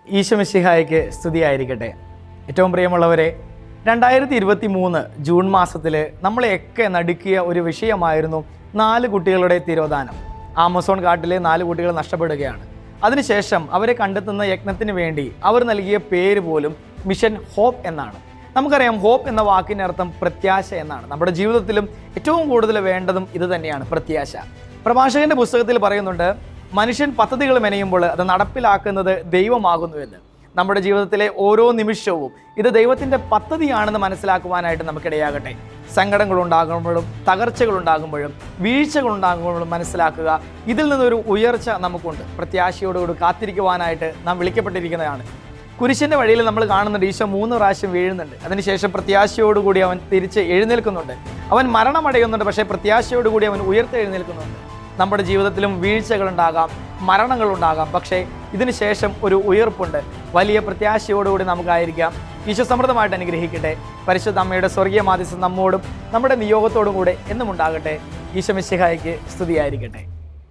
ഈശോമിശിഹായ്ക്ക് സ്തുതിയായിരിക്കട്ടെ. ഏറ്റവും പ്രിയമുള്ളവരെ, 2023 ജൂൺ മാസത്തിൽ നമ്മളെയൊക്കെ നടുക്കിയ ഒരു വിഷയമായിരുന്നു 4 കുട്ടികളുടെ തിരോധാനം. ആമസോൺ കാട്ടിലെ 4 കുട്ടികൾ നഷ്ടപ്പെടുകയാണ്. അതിനുശേഷം അവരെ കണ്ടെത്തുന്ന യജ്ഞത്തിന് വേണ്ടി അവർ നൽകിയ പേര് പോലും മിഷൻ ഹോപ്പ് എന്നാണ്. നമുക്കറിയാം, ഹോപ്പ് എന്ന വാക്കിൻ്റെ അർത്ഥം പ്രത്യാശ എന്നാണ്. നമ്മുടെ ജീവിതത്തിലും ഏറ്റവും കൂടുതൽ വേണ്ടതും ഇത് തന്നെയാണ്, പ്രത്യാശ. പ്രഭാഷകന്റെ പുസ്തകത്തിൽ പറയുന്നുണ്ട്, മനുഷ്യൻ പദ്ധതികൾ മെനയുമ്പോൾ അത് നടപ്പിലാക്കുന്നത് ദൈവമാകുന്നു എന്ന്. നമ്മുടെ ജീവിതത്തിലെ ഓരോ നിമിഷവും ഇത് ദൈവത്തിൻ്റെ പദ്ധതിയാണെന്ന് മനസ്സിലാക്കുവാനായിട്ട് നമുക്കിടയാകട്ടെ. സങ്കടങ്ങളുണ്ടാകുമ്പോഴും തകർച്ചകളുണ്ടാകുമ്പോഴും വീഴ്ചകളുണ്ടാകുമ്പോഴും മനസ്സിലാക്കുക, ഇതിൽ നിന്നൊരു ഉയർച്ച നമുക്കുണ്ട്. പ്രത്യാശയോടുകൂടി കാത്തിരിക്കുവാനായിട്ട് നാം വിളിക്കപ്പെട്ടിരിക്കുന്നതാണ്. കുരിശിൻ്റെ വഴിയിൽ നമ്മൾ കാണുന്നുണ്ട്, ഈശോ 3 പ്രാവശ്യം വീഴുന്നുണ്ട്. അതിനുശേഷം പ്രത്യാശയോടുകൂടി അവൻ തിരിച്ച് എഴുന്നേൽക്കുന്നുണ്ട്. അവൻ മരണമടയുന്നുണ്ട്, പക്ഷേ പ്രത്യാശയോടുകൂടി അവൻ ഉയർത്തെഴുന്നേൽക്കുന്നുണ്ട്. നമ്മുടെ ജീവിതത്തിലും വീഴ്ചകളുണ്ടാകാം, മരണങ്ങളുണ്ടാകാം, പക്ഷേ ഇതിനു ശേഷം ഒരു ഉയർപ്പുണ്ട്. വലിയ പ്രത്യാശയോടുകൂടി നമുക്കായിരിക്കാം. ഈശോ സമൃദ്ധമായിട്ട് അനുഗ്രഹിക്കട്ടെ. പരിശുദ്ധ അമ്മയുടെ സ്വർഗീയ മാധ്യസ്ഥം നമ്മോടും നമ്മുടെ നിയോഗത്തോടും കൂടെ എന്നും ഉണ്ടാകട്ടെ. ഈശോ മിശിഹായ്ക്ക് സ്തുതിയായിരിക്കട്ടെ.